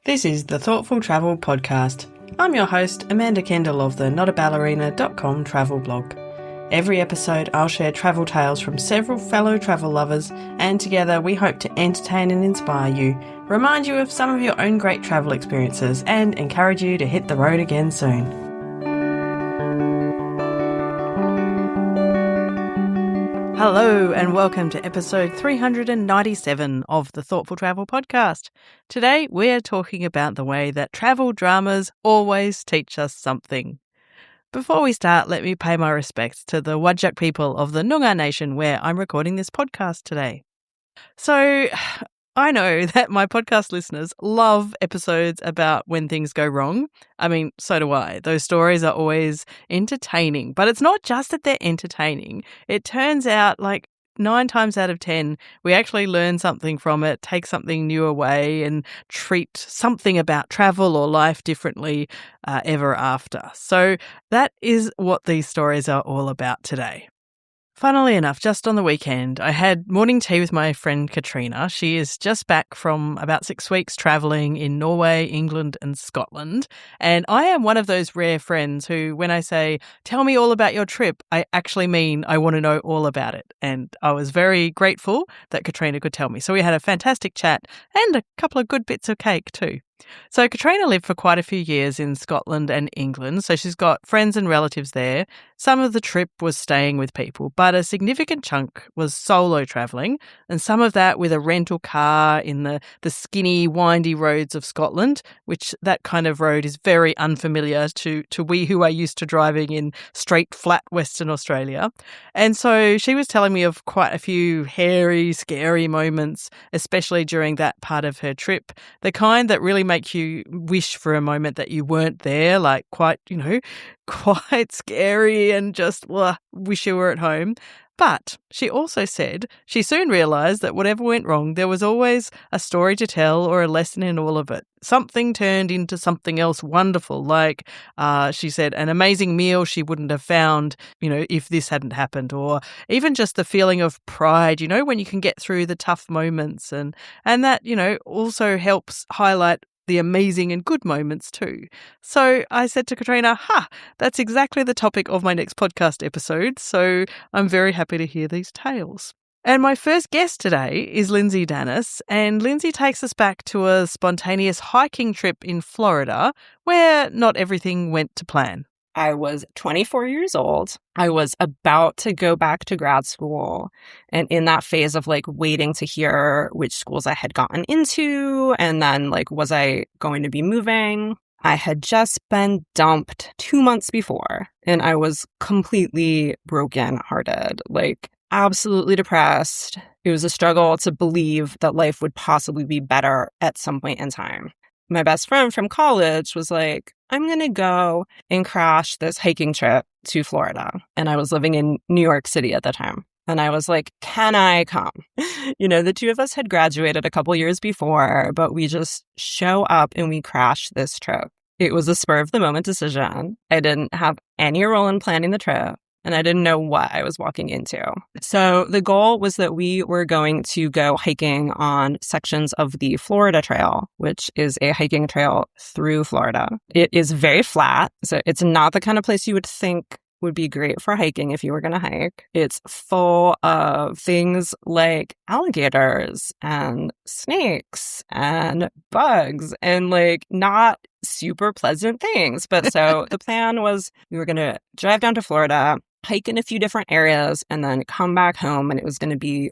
This is the Thoughtful Travel Podcast. I'm your host, Amanda Kendall of the notaballerina.com travel blog. Every episode, I'll share travel tales from several fellow travel lovers, and together we hope to entertain and inspire you, remind you of some of your own great travel experiences, and encourage you to hit the road again soon. Hello and welcome to episode 397 of the Thoughtful Travel Podcast. Today we're talking about the way that travel dramas always teach us something. Before we start, let me pay my respects to the Whadjuk people of the Noongar Nation where I'm recording this podcast today. So, I know that my podcast listeners love episodes about when things go wrong. I mean, so do I. Those stories are always entertaining. But it's not just that they're entertaining. It turns out, 9 times out of 10, we actually learn something from it, take something new away, and treat something about travel or life differently ever after. So that is what these stories are all about today. Funnily enough, just on the weekend, I had morning tea with my friend Katrina. She is just back from about 6 weeks travelling in Norway, England and Scotland. And I am one of those rare friends who, when I say, tell me all about your trip, I actually mean I want to know all about it. And I was very grateful that Katrina could tell me. So we had a fantastic chat and a couple of good bits of cake too. So Katrina lived for quite a few years in Scotland and England, so she's got friends and relatives there. Some of the trip was staying with people, but a significant chunk was solo travelling, and some of that with a rental car in the skinny, windy roads of Scotland, which that kind of road is very unfamiliar to we who are used to driving in straight, flat Western Australia. And so she was telling me of quite a few hairy, scary moments, especially during that part of her trip, the kind that really make you wish for a moment that you weren't there, like quite scary and just wish you were at home. But she also said she soon realised that whatever went wrong, there was always a story to tell or a lesson in all of it. Something turned into something else wonderful, like she said, an amazing meal she wouldn't have found, if this hadn't happened, or even just the feeling of pride, when you can get through the tough moments, and that, also helps highlight the amazing and good moments too. So I said to Katrina, that's exactly the topic of my next podcast episode, so I'm very happy to hear these tales. And my first guest today is Lindsey Danis, and Lindsey takes us back to a spontaneous hiking trip in Florida where not everything went to plan. I was 24 years old. I was about to go back to grad school, and in that phase of waiting to hear which schools I had gotten into, and then was I going to be moving? I had just been dumped 2 months before, and I was completely brokenhearted, absolutely depressed. It was a struggle to believe that life would possibly be better at some point in time. My best friend from college was like, I'm going to go and crash this hiking trip to Florida. And I was living in New York City at the time. And I was like, can I come? The two of us had graduated a couple years before, but we just show up and we crash this trip. It was a spur of the moment decision. I didn't have any role in planning the trip, and I didn't know what I was walking into. So the goal was that we were going to go hiking on sections of the Florida Trail, which is a hiking trail through Florida. It is very flat, so it's not the kind of place you would think would be great for hiking if you were going to hike. It's full of things like alligators and snakes and bugs and not super pleasant things. But so the plan was we were going to drive down to Florida, hike in a few different areas, and then come back home, and it was going to be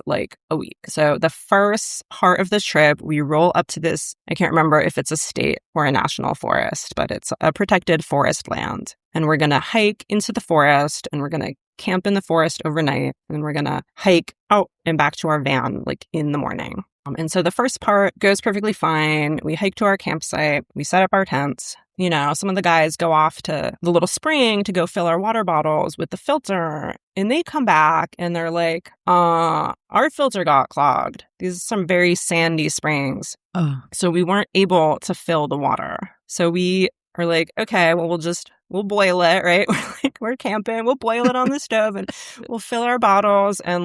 a week. So the first part of this trip, we roll up to this, I can't remember if it's a state or a national forest, but it's a protected forest land. And we're going to hike into the forest, and we're going to camp in the forest overnight, and we're going to hike out and back to our van in the morning. And so the first part goes perfectly fine. We hike to our campsite. We set up our tents. Some of the guys go off to the little spring to go fill our water bottles with the filter. And they come back and they're like, our filter got clogged. These are some very sandy springs. So we weren't able to fill the water. So we are like, okay, well, we'll boil it, right? We're camping. We'll boil it on the stove and we'll fill our bottles and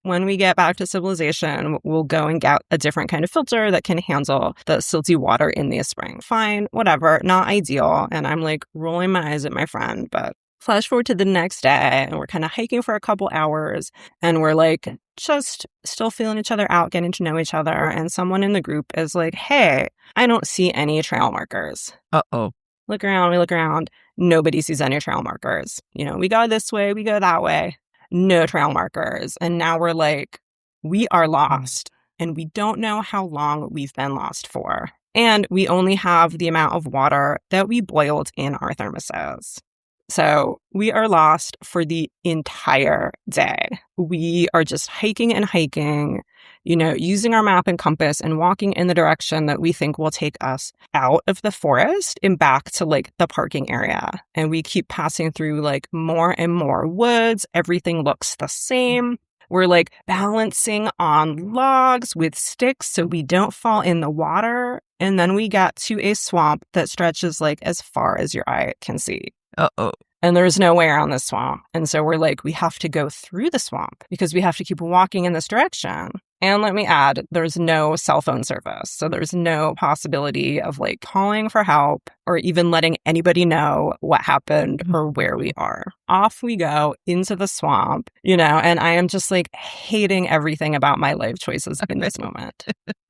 when we get back to civilization, we'll go and get a different kind of filter that can handle the silty water in the spring. Fine, whatever, not ideal. And I'm like rolling my eyes at my friend, but flash forward to the next day and we're kind of hiking for a couple hours and we're like just still feeling each other out, getting to know each other. And someone in the group is like, hey, I don't see any trail markers. Uh-oh. We look around. Nobody sees any trail markers. We go this way, we go that way. No trail markers. And now we're like, we are lost. And we don't know how long we've been lost for. And we only have the amount of water that we boiled in our thermoses. So we are lost for the entire day. We are just hiking and hiking, using our map and compass and walking in the direction that we think will take us out of the forest and back to like the parking area. And we keep passing through like more and more woods. Everything looks the same. We're like balancing on logs with sticks so we don't fall in the water. And then we get to a swamp that stretches like as far as your eye can see. Uh-oh. And there's no way around this swamp. And so we're like, we have to go through the swamp because we have to keep walking in this direction. And let me add, there's no cell phone service. So there's no possibility of like calling for help or even letting anybody know what happened or where we are. Off we go into the swamp, and I am just like hating everything about my life choices in this moment.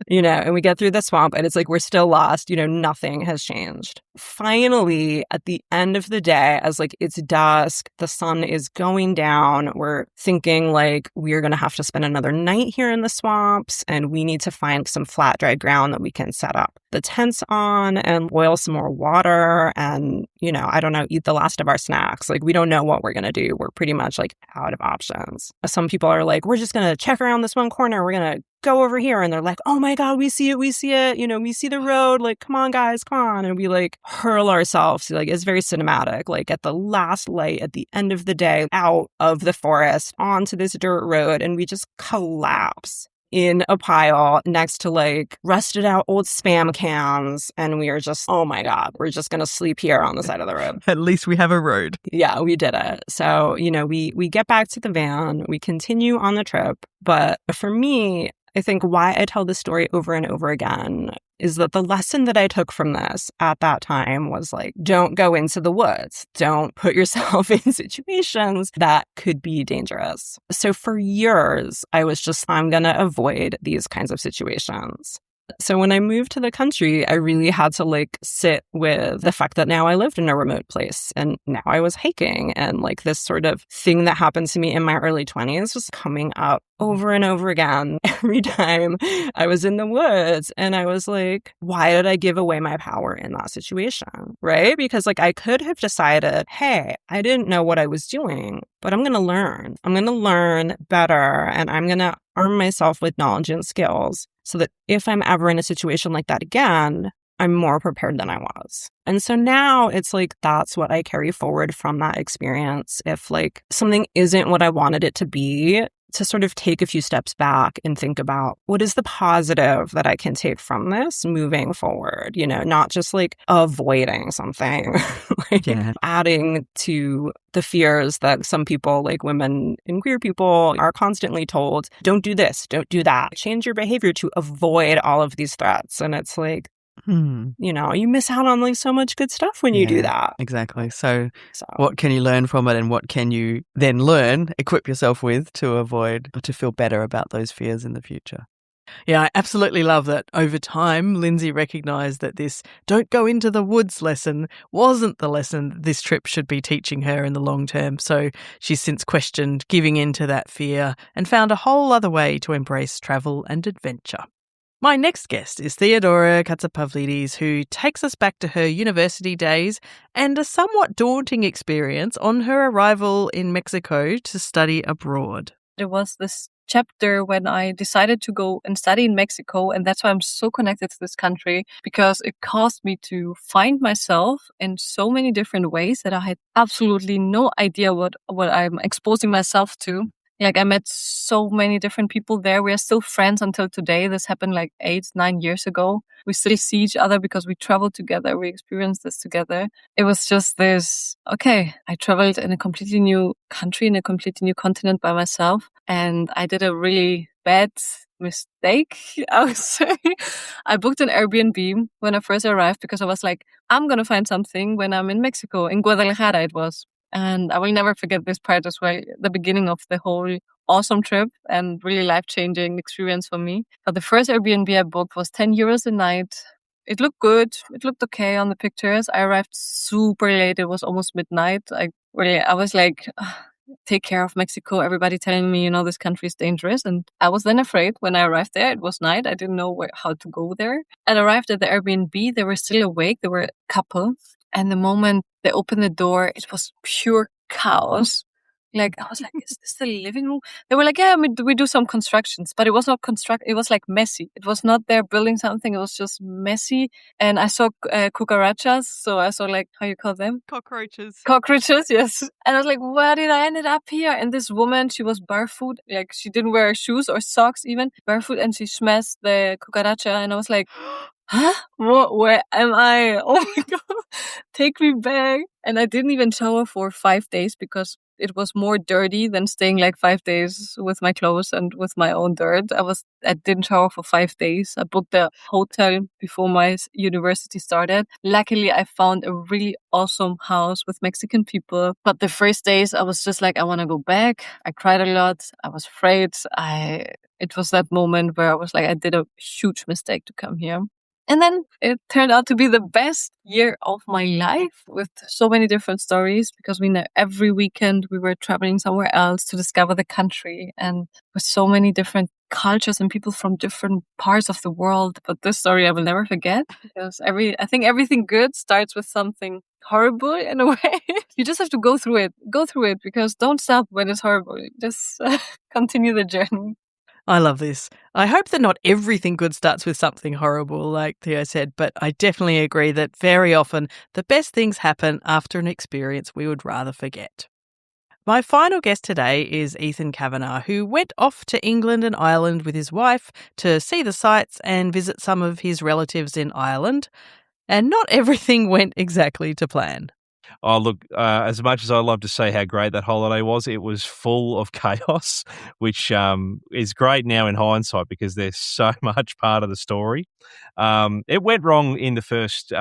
And we get through the swamp and it's like we're still lost, nothing has changed. Finally, at the end of the day, as like it's dusk, the sun is going down, we're thinking like we're going to have to spend another night here in the swamps and we need to find some flat, dry ground that we can set up the tents on and boil some more water and, I don't know, eat the last of our snacks. Like we don't know what we're going to do. We're pretty much like out of options. Some people are like, we're just going to check around this one corner. We're going to go over here. And they're like, oh my God, we see it. We see the road. Like, come on, guys, come on. And we like hurl ourselves. Like, it's very cinematic. Like at the last light at the end of the day, out of the forest onto this dirt road. And we just collapse in a pile next to like rusted out old Spam cans. And we are just, oh my God, we're just going to sleep here on the side of the road. At least we have a road. Yeah, we did it. So, we get back to the van, we continue on the trip. But for me, I think why I tell this story over and over again is that the lesson that I took from this at that time was like, don't go into the woods. Don't put yourself in situations that could be dangerous. So for years, I was just, I'm going to avoid these kinds of situations. So when I moved to the country, I really had to like sit with the fact that now I lived in a remote place and now I was hiking and like this sort of thing that happened to me in my early 20s was coming up over and over again every time I was in the woods. And I was like, why did I give away my power in that situation? Right? Because like I could have decided, hey, I didn't know what I was doing, but I'm going to learn. I'm going to learn better and I'm going to arm myself with knowledge and skills so that if I'm ever in a situation like that again, I'm more prepared than I was. And so now it's like, that's what I carry forward from that experience. If like something isn't what I wanted it to be, to sort of take a few steps back and think about what is the positive that I can take from this moving forward, not just like avoiding something, like adding to the fears that some people, like women and queer people, are constantly told, don't do this, don't do that, change your behavior to avoid all of these threats. And it's like, you miss out on like so much good stuff when you do that. Exactly. So what can you learn from it and what can you then equip yourself with to avoid or to feel better about those fears in the future? Yeah, I absolutely love that over time, Lindsey recognised that this don't go into the woods lesson wasn't the lesson this trip should be teaching her in the long term. So she's since questioned giving in to that fear and found a whole other way to embrace travel and adventure. My next guest is Theodora Chatzipavlidis, who takes us back to her university days and a somewhat daunting experience on her arrival in Mexico to study abroad. There was this chapter when I decided to go and study in Mexico, and that's why I'm so connected to this country, because it caused me to find myself in so many different ways that I had absolutely no idea what I'm exposing myself to. Like, I met so many different people there. We are still friends until today. This happened like 8-9 years ago. We still see each other because we traveled together. We experienced this together. It was just this, okay, I traveled in a completely new country, in a completely new continent by myself. And I did a really bad mistake, I would say. I booked an Airbnb when I first arrived because I was like, I'm going to find something when I'm in Mexico. In Guadalajara it was. And I will never forget this part as well, the beginning of the whole awesome trip and really life-changing experience for me. But the first Airbnb I booked was 10 euros a night. It looked good. It looked okay on the pictures. I arrived super late. It was almost midnight. I was like, take care of Mexico. Everybody telling me, this country is dangerous. And I was then afraid when I arrived there. It was night. I didn't know how to go there. I arrived at the Airbnb. They were still awake. They were a couple. And the moment they opened the door, it was pure chaos. Like, I was like, is this the living room? They were like, yeah, we do some constructions, but it was not it was like messy. It was not there building something. It was just messy. And I saw cucarachas. So I saw like, how you call them? Cockroaches. Cockroaches, yes. And I was like, where did I ended up here? And this woman, she was barefoot. Like, she didn't wear shoes or socks even. Barefoot, and she smashed the cucaracha. And I was like, huh? Where am I? Oh my God. Take me back. And I didn't even shower for 5 days because it was more dirty than staying like 5 days with my clothes and with my own dirt. I didn't shower for 5 days. I booked the hotel before my university started. Luckily, I found a really awesome house with Mexican people. But the first days, I was just like, I want to go back. I cried a lot. I was afraid. It was that moment where I was like, I did a huge mistake to come here. And then it turned out to be the best year of my life with so many different stories because every weekend we were traveling somewhere else to discover the country and with so many different cultures and people from different parts of the world. But this story I will never forget because I think everything good starts with something horrible in a way. You just have to go through it because don't stop when it's horrible. Just continue the journey. I love this. I hope that not everything good starts with something horrible, like Theo said, but I definitely agree that very often the best things happen after an experience we would rather forget. My final guest today is Ethan Kavanagh, who went off to England and Ireland with his wife to see the sights and visit some of his relatives in Ireland. And not everything went exactly to plan. Oh, look, as much as I love to say how great that holiday was, it was full of chaos, which is great now in hindsight because there's so much part of the story. It went wrong in the first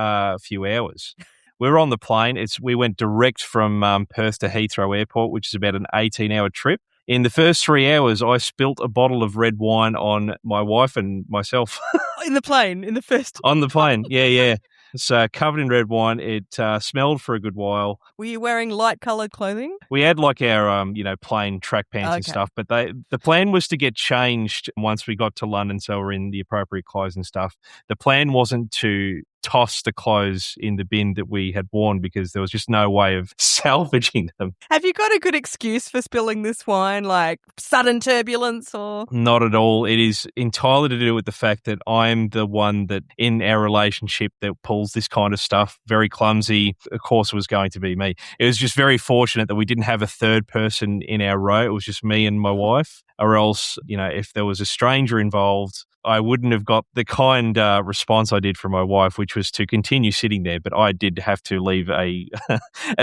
few hours. We were on the plane. We went direct from Perth to Heathrow Airport, which is about an 18-hour trip. In the first 3 hours, I spilt a bottle of red wine on my wife and myself. In the plane, in the first... On the plane, yeah. It's covered in red wine. It smelled for a good while. Were you wearing light-coloured clothing? We had like our, plain track pants and stuff, but the plan was to get changed once we got to London, so we're in the appropriate clothes and stuff. The plan wasn't to toss the clothes in the bin that we had worn because there was just no way of salvaging them. Have you got a good excuse for spilling this wine, like sudden turbulence or...? Not at all. It is entirely to do with the fact that I'm the one that in our relationship that pulls this kind of stuff, very clumsy. Of course, it was going to be me. It was just very fortunate that we didn't have a third person in our row. It was just me and my wife. Or else, if there was a stranger involved, I wouldn't have got the kind response I did from my wife, which was to continue sitting there. But I did have to leave a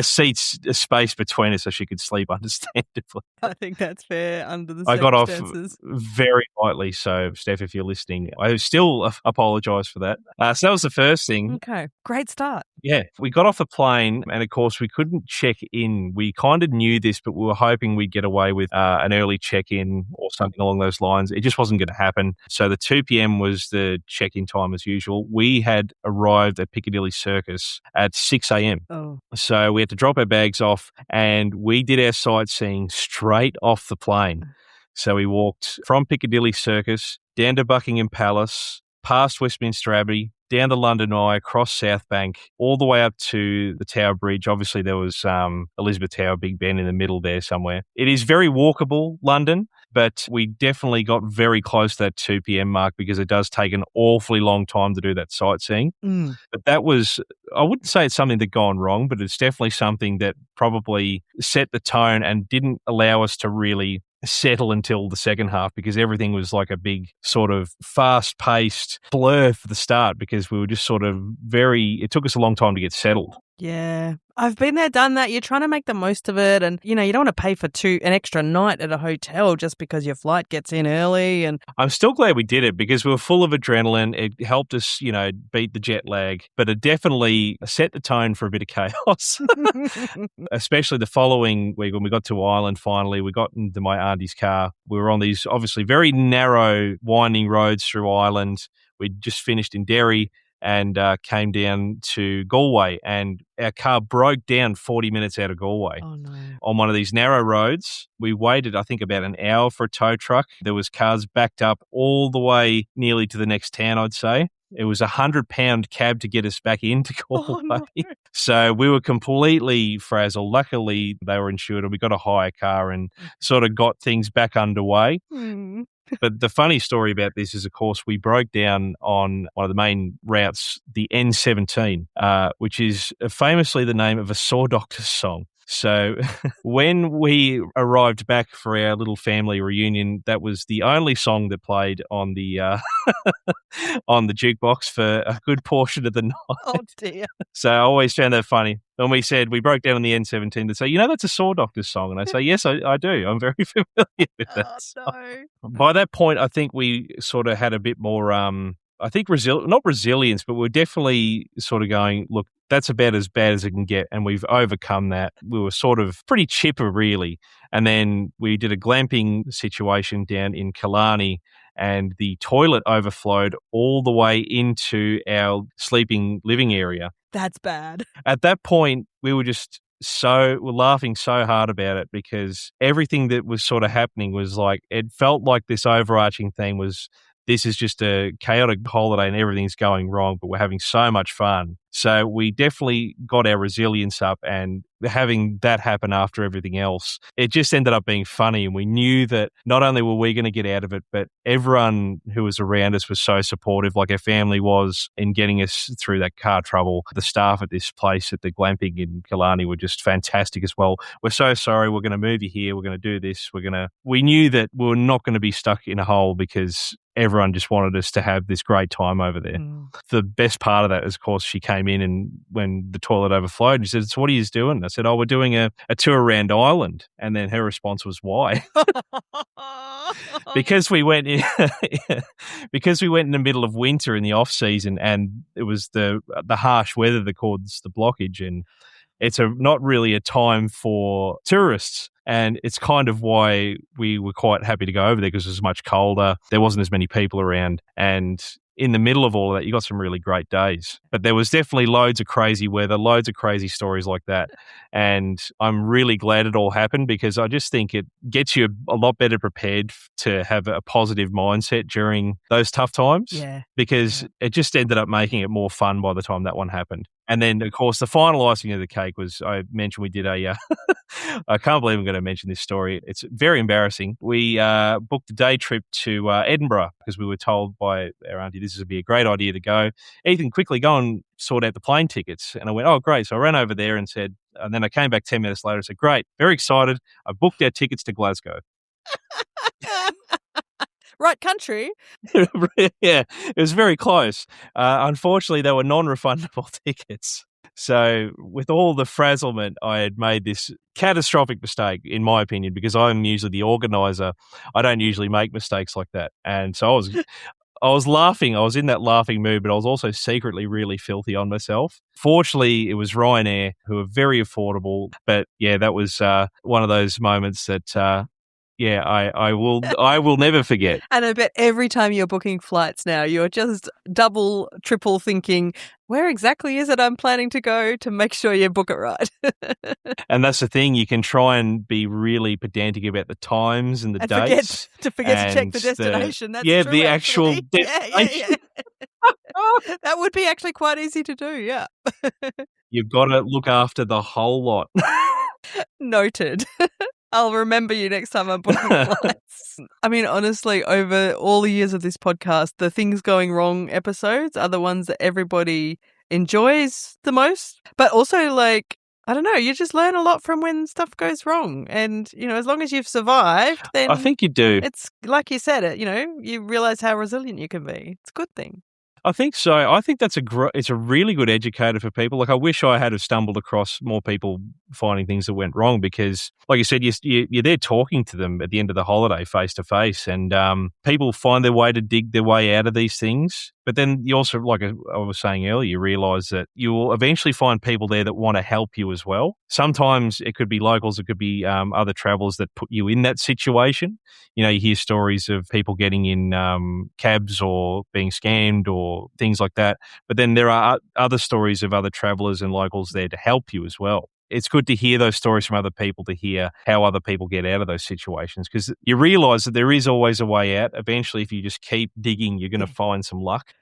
space between us so she could sleep, understandably. I think that's fair under the I got off circumstances. very lightly. So, Steph, if you're listening, I still apologise for that. So that was the first thing. Okay, great start. Yeah, we got off the plane and, of course, we couldn't check in. We kind of knew this, but we were hoping we'd get away with an early check-in or something along those lines. It just wasn't going to happen. So the 2 p.m. was the check-in time as usual. We had arrived at Piccadilly Circus at 6 a.m. Oh. So we had to drop our bags off and we did our sightseeing straight off the plane. So we walked from Piccadilly Circus down to Buckingham Palace, past Westminster Abbey, down the London Eye, across South Bank, all the way up to the Tower Bridge. Obviously, there was Elizabeth Tower, Big Ben in the middle there somewhere. It is very walkable, London, but we definitely got very close to that 2 p.m. mark because it does take an awfully long time to do that sightseeing. Mm. But that was, I wouldn't say it's something that gone wrong, but it's definitely something that probably set the tone and didn't allow us to really settle until the second half because everything was like a big sort of fast-paced blur for the start because we were just sort of it took us a long time to get settled. Yeah. I've been there, done that. You're trying to make the most of it. And, you don't want to pay for an extra night at a hotel just because your flight gets in early. And I'm still glad we did it because we were full of adrenaline. It helped us, beat the jet lag, but it definitely set the tone for a bit of chaos, especially the following week when we got to Ireland finally. We got into my auntie's car. We were on these obviously very narrow, winding roads through Ireland. We'd just finished in Derry and came down to Galway, and our car broke down 40 minutes out of Galway. Oh, no. On one of these narrow roads. We waited, I think, about an hour for a tow truck. There was cars backed up all the way nearly to the next town, I'd say. It was £100 cab to get us back into Galway. Oh, no. So we were completely frazzled. Luckily, they were insured and we got a hire car and sort of got things back underway. Hmm. But the funny story about this is, of course, we broke down on one of the main routes, the N17, which is famously the name of a Saw Doctors song. So when we arrived back for our little family reunion, that was the only song that played on the on the jukebox for a good portion of the night. Oh, dear. So I always found that funny. When we said we broke down on the N17, they'd say, that's a Saw Doctors song. And I say, yes, I do. I'm very familiar with that song. No. By that point, I think we sort of had a bit more, I think, not resilience, but we're definitely sort of going, look, that's about as bad as it can get. And we've overcome that. We were sort of pretty chipper, really. And then we did a glamping situation down in Killarney, and the toilet overflowed all the way into our sleeping living area. That's bad. At that point, we were just we're laughing so hard about it because everything that was sort of happening was like, it felt like this overarching thing was, this is just a chaotic holiday and everything's going wrong, but we're having so much fun. So we definitely got our resilience up, and having that happen after everything else, it just ended up being funny. And we knew that not only were we going to get out of it, but everyone who was around us was so supportive, like our family was, in getting us through that car trouble. The staff at this place at the glamping in Killarney were just fantastic as well. We're so sorry. We're going to move you here. We're going to do this. We knew that we were not going to be stuck in a hole because everyone just wanted us to have this great time over there. The best part of that is, of course, she came in and when the toilet overflowed, she said, "So what are you doing?" I said, "Oh, we're doing a tour around Ireland." And then her response was, "Why?" Because we went in, because we went in the middle of winter in the off season, and it was the harsh weather that caused the blockage, and it's not really a time for tourists. And it's kind of why we were quite happy to go over there, because it was much colder. There wasn't as many people around. And in the middle of all of that, you got some really great days. But there was definitely loads of crazy weather, loads of crazy stories like that. And I'm really glad it all happened, because I just think it gets you a lot better prepared to have a positive mindset during those tough times. Yeah. Because it just ended up making it more fun by the time that one happened. And then, of course, the final icing of the cake was, I mentioned we did a, I can't believe I'm going to mention this story. It's very embarrassing. We booked a day trip to Edinburgh because we were told by our auntie this would be a great idea to go. Ethan, quickly go and sort out the plane tickets. And I went, oh, great. So I ran over there and said, and then I came back 10 minutes later and said, great, very excited. I booked our tickets to Glasgow. Right country. Yeah, it was very close. Unfortunately, they were non-refundable tickets. So with all the frazzlement, I had made this catastrophic mistake, in my opinion, because I'm usually the organizer. I don't usually make mistakes like that. And so I was laughing. I was in that laughing mood, but I was also secretly really filthy on myself. Fortunately, it was Ryanair, who are very affordable. But yeah, that was one of those moments that I will never forget. And I bet every time you're booking flights now, you're just double, triple thinking, where exactly is it I'm planning to go, to make sure you book it right. And that's the thing, you can try and be really pedantic about the times and the dates. Forget to check the destination. That's true, true, the actual destination. Yeah. That would be actually quite easy to do, yeah. You've got to look after the whole lot. Noted. I'll remember you next time I'm booking flights. I mean, honestly, over all the years of this podcast, the things going wrong episodes are the ones that everybody enjoys the most. But also, like, I don't know, you just learn a lot from when stuff goes wrong. And, as long as you've survived, then I think you do. it's like you said, you realize how resilient you can be. It's a good thing. I think so. I think that's it's a really good educator for people. Like, I wish I had have stumbled across more people finding things that went wrong because, like you said, you're there talking to them at the end of the holiday face to face, and people find their way to dig their way out of these things. But then you also, like I was saying earlier, you realise that you will eventually find people there that want to help you as well. Sometimes it could be locals, it could be other travellers that put you in that situation. You hear stories of people getting in cabs or being scammed or things like that. But then there are other stories of other travellers and locals there to help you as well. It's good to hear those stories from other people, to hear how other people get out of those situations, because you realise that there is always a way out. Eventually, if you just keep digging, you're going to find some luck.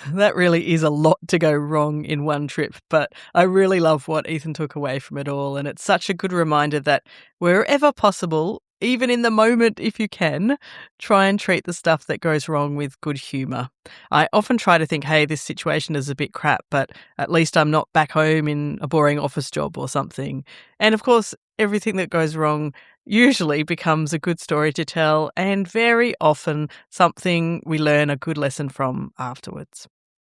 That really is a lot to go wrong in one trip, but I really love what Ethan took away from it all. And it's such a good reminder that wherever possible, even in the moment if you can, try and treat the stuff that goes wrong with good humour. I often try to think, hey, this situation is a bit crap, but at least I'm not back home in a boring office job or something. And of course, everything that goes wrong usually becomes a good story to tell, and very often something we learn a good lesson from afterwards.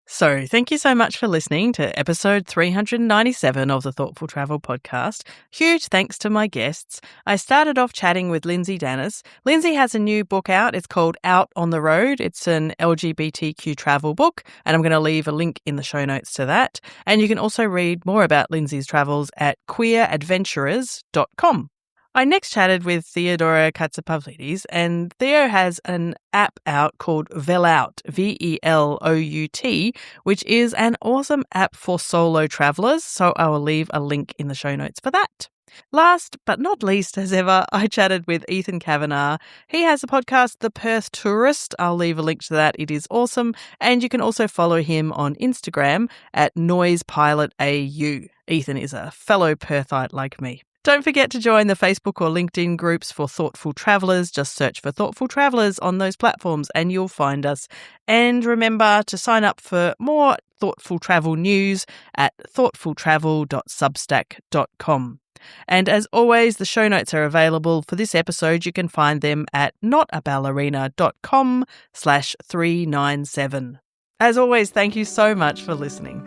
So thank you so much for listening to episode 397 of the Thoughtful Travel podcast. Huge thanks to my guests. I started off chatting with Lindsey Danis. Lindsey has a new book out. It's called Out on the Road. It's an LGBTQ travel book, and I'm going to leave a link in the show notes to that. And you can also read more about Lindsey's travels at queeradventurers.com. I next chatted with Theodora Chatzipavlidis, and Theo has an app out called Velout, Velout, which is an awesome app for solo travellers, so I will leave a link in the show notes for that. Last but not least, as ever, I chatted with Ethan Kavanagh. He has a podcast, The Perth Tourist. I'll leave a link to that. It is awesome. And you can also follow him on Instagram at NoisePilotAU. Ethan is a fellow Perthite like me. Don't forget to join the Facebook or LinkedIn groups for Thoughtful Travellers. Just search for Thoughtful Travellers on those platforms and you'll find us. And remember to sign up for more thoughtful travel news at thoughtfultravel.substack.com. And as always, the show notes are available for this episode. You can find them at notaballerina.com/397. As always, thank you so much for listening.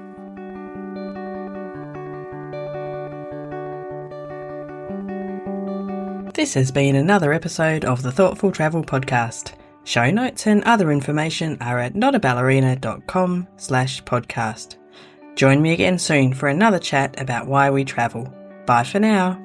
This has been another episode of the Thoughtful Travel podcast. Show notes and other information are at notaballerina.com/podcast. Join me again soon for another chat about why we travel. Bye for now.